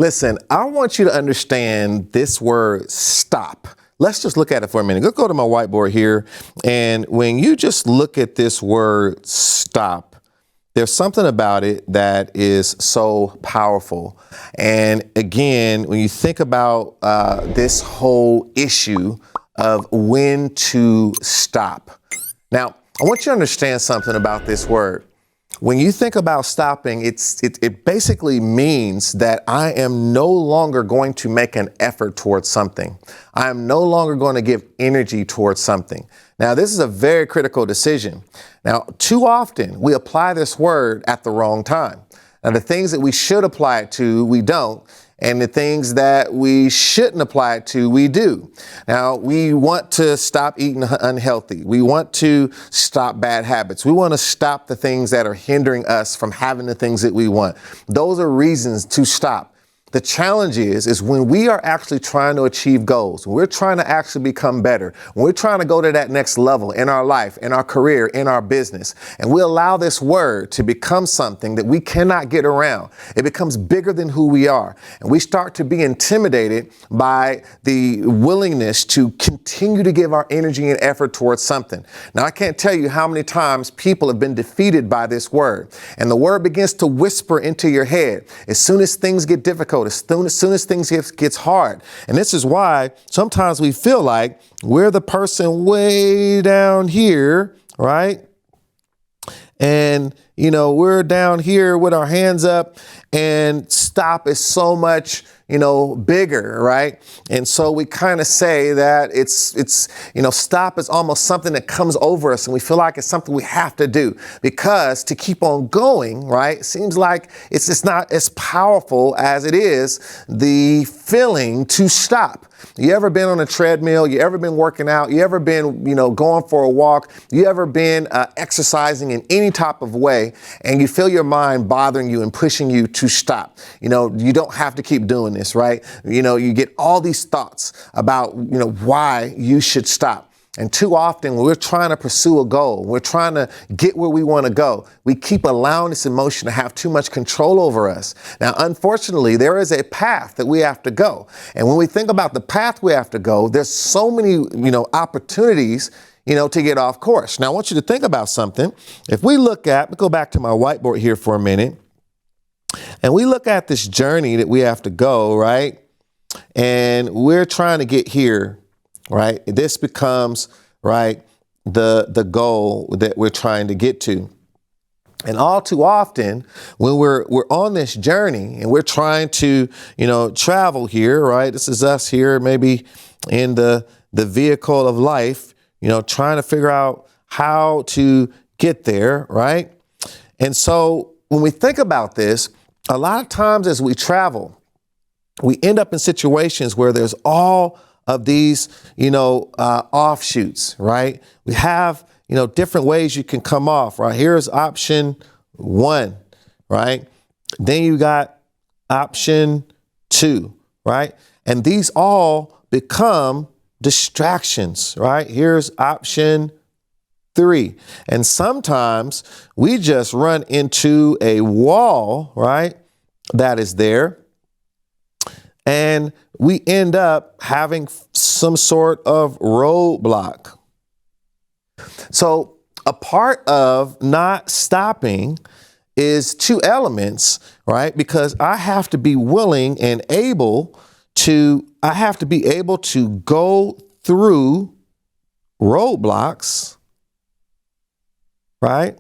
Listen, I want you to understand this word stop. Let's just look at it for a minute. Let's go to my whiteboard here. And when you just look at this word stop, there's something about it that is so powerful. And again, when you think about this whole issue of when to stop. Now, I want you to understand something about this word. When you think about stopping, it basically means that I am no longer going to make an effort towards something. I am no longer going to give energy towards something. Now, this is a very critical decision. Now, too often we apply this word at the wrong time. Now, the things that we should apply it to, we don't. And the things that we shouldn't apply it to, we do. Now, we want to stop eating unhealthy. We want to stop bad habits. We want to stop the things that are hindering us from having the things that we want. Those are reasons to stop. The challenge is when we are actually trying to achieve goals, when we're trying to actually become better, when we're trying to go to that next level in our life, in our career, in our business, and we allow this word to become something that we cannot get around. It becomes bigger than who we are. And we start to be intimidated by the willingness to continue to give our energy and effort towards something. Now, I can't tell you how many times people have been defeated by this word. And the word begins to whisper into your head as soon as things get difficult. As soon as things gets hard. And this is why sometimes we feel like we're the person way down here, right? And, we're down here with our hands up, and stop is so much, bigger, right? And so we kind of say that it's stop is almost something that comes over us, and we feel like it's something we have to do, because to keep on going, right, it seems like it's just not as powerful as it is the feeling to stop. You ever been on a treadmill? You ever been working out? You ever been, going for a walk? You ever been exercising in any type of way, and you feel your mind bothering you and pushing you to stop? You don't have to keep doing this, right? You get all these thoughts about, why you should stop. And too often when we're trying to pursue a goal, we're trying to get where we want to go, we keep allowing this emotion to have too much control over us. Now, unfortunately, there is a path that we have to go. And when we think about the path we have to go, there's so many, opportunities, to get off course. Now, I want you to think about something. If we go back to my whiteboard here for a minute, and we look at this journey that we have to go, right? And we're trying to get here. Right? This becomes, right, the goal that we're trying to get to. And all too often, when we're on this journey and we're trying to, travel here, right? This is us here, maybe in the vehicle of life, trying to figure out how to get there, right? And so when we think about this, a lot of times as we travel, we end up in situations where there's all of these, offshoots, right? We have, different ways you can come off, right? Here's option 1, right? Then you got option 2, right? And these all become distractions, right? Here's option 3. And sometimes we just run into a wall, right? That is there. And we end up having some sort of roadblock. So a part of not stopping is 2 elements, right? Because I have to be willing and I have to be able to go through roadblocks, right?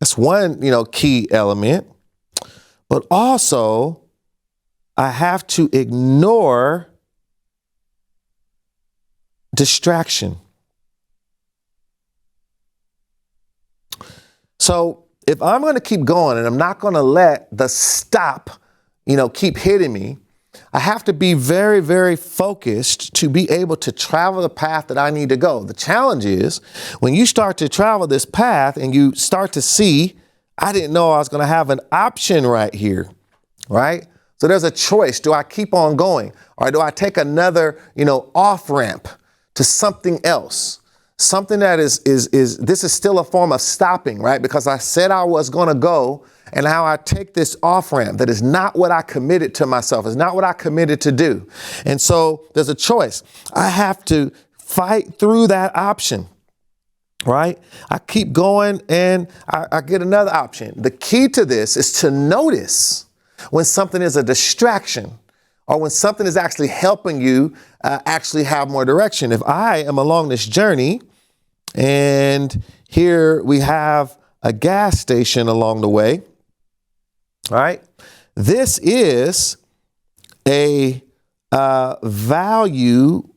That's one, key element. But also, I have to ignore distraction. So if I'm going to keep going and I'm not going to let the stop, keep hitting me, I have to be very, very focused to be able to travel the path that I need to go. The challenge is when you start to travel this path and you start to see, I didn't know I was going to have an option right here, right? So there's a choice. Do I keep on going, or do I take another, off ramp to something else? something that is this is still a form of stopping, right? Because I said I was going to go, and how I take this off ramp that is not what I committed to myself, is not what I committed to do. And so there's a choice. I have to fight through that option, right? I keep going and I get another option. The key to this is to notice when something is a distraction or when something is actually helping you actually have more direction. If I am along this journey and here we have a gas station along the way, right? This is a value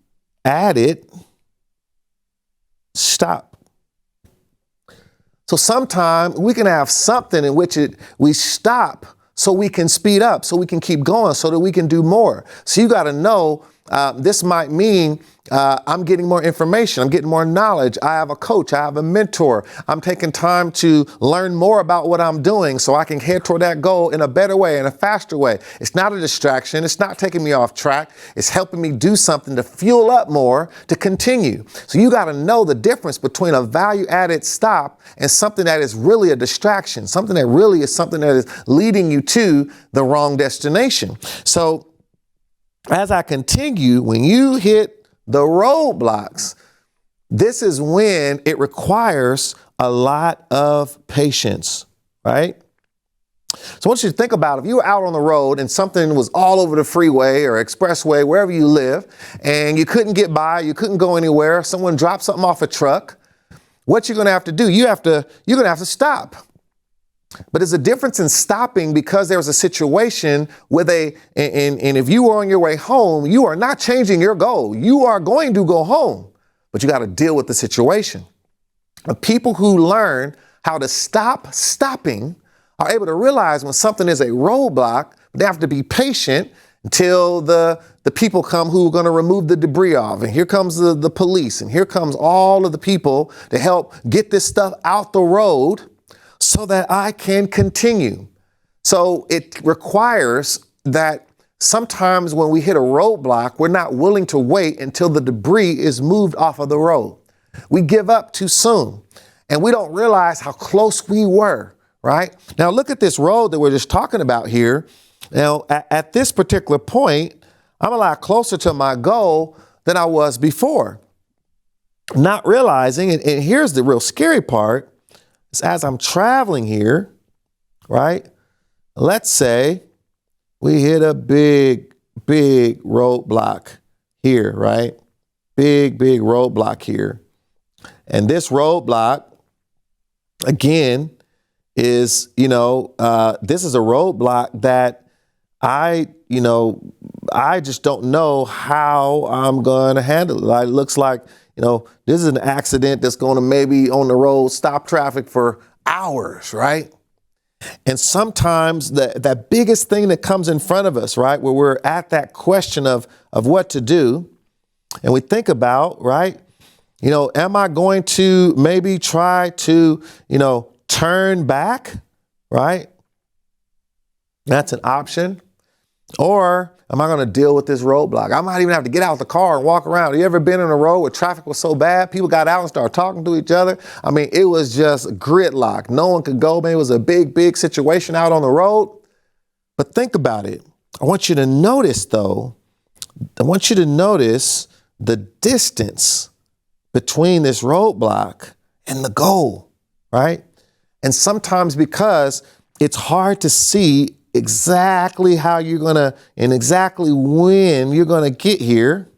added stop. So sometimes we can have something in which we stop so we can speed up, so we can keep going, so that we can do more. So you got to know this might mean I'm getting more information. I'm getting more knowledge. I have a coach. I have a mentor. I'm taking time to learn more about what I'm doing so I can head toward that goal in a better way, in a faster way. It's not a distraction. It's not taking me off track. It's helping me do something to fuel up more to continue. So you got to know the difference between a value added stop and something that is really a distraction, something that really is something that is leading you to the wrong destination. So as I continue, when you hit the roadblocks, this is when it requires a lot of patience, right? So I want you to think about if you were out on the road and something was all over the freeway or expressway, wherever you live, and you couldn't get by, you couldn't go anywhere, someone dropped something off a truck, what you're going to have to do, you're going to have to stop. But there's a difference in stopping because there's a situation with and if you are on your way home, you are not changing your goal. You are going to go home, but you got to deal with the situation. But people who learn how to stop stopping are able to realize when something is a roadblock, they have to be patient until the people come who are going to remove the debris off. And here comes the police, and here comes all of the people to help get this stuff out the road so that I can continue. So it requires that sometimes when we hit a roadblock, we're not willing to wait until the debris is moved off of the road. We give up too soon, and we don't realize how close we were, right? Now look at this road that we're just talking about here. Now at this particular point, I'm a lot closer to my goal than I was before. Not realizing, and here's the real scary part, is as I'm traveling here, right? Let's say we hit a big roadblock here, right? Big roadblock here. And this roadblock, again, is, this is a roadblock that I just don't know how I'm going to handle it. Like, it looks like, this is an accident that's going to maybe on the road stop traffic for hours, right? And sometimes that biggest thing that comes in front of us, right, where we're at that question of what to do, and we think about, right, am I going to maybe try to, turn back, right? That's an option. Or am I going to deal with this roadblock? I might even have to get out the car and walk around. You ever been on a road where traffic was so bad, people got out and started talking to each other? I mean, it was just gridlock. No one could go. Man, it was a big situation out on the road. But think about it. I want you to notice, though, the distance between this roadblock and the goal, right? And sometimes because it's hard to see exactly how you're going to and exactly when you're going to get here,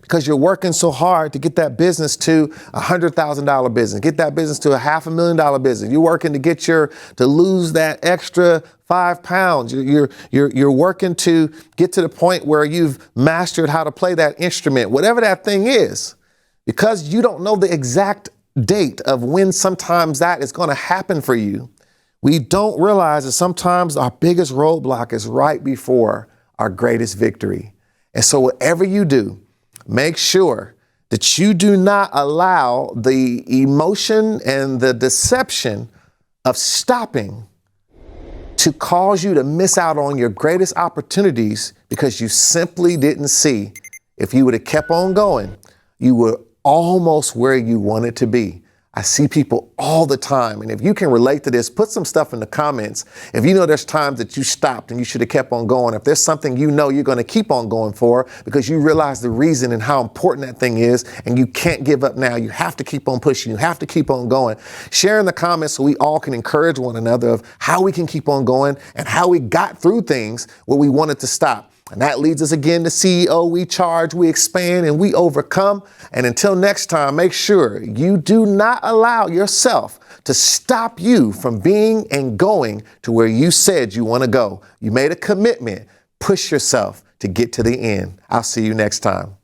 because you're working so hard to get that business to $100,000 business, get that business to $500,000 business. You're working to lose that extra 5 pounds. You're working to get to the point where you've mastered how to play that instrument, whatever that thing is, because you don't know the exact date of when sometimes that is going to happen for you. We don't realize that sometimes our biggest roadblock is right before our greatest victory. And so whatever you do, make sure that you do not allow the emotion and the deception of stopping to cause you to miss out on your greatest opportunities because you simply didn't see. If you would have kept on going, you would almost where you want it to be. I see people all the time. And if you can relate to this, put some stuff in the comments. If you know there's times that you stopped and you should have kept on going, if there's something you know you're going to keep on going for because you realize the reason and how important that thing is, and you can't give up now. You have to keep on pushing. You have to keep on going. Share in the comments so we all can encourage one another of how we can keep on going and how we got through things where we wanted to stop. And that leads us again to CEO. We charge, we expand, and we overcome. And until next time, make sure you do not allow yourself to stop you from being and going to where you said you want to go. You made a commitment. Push yourself to get to the end. I'll see you next time.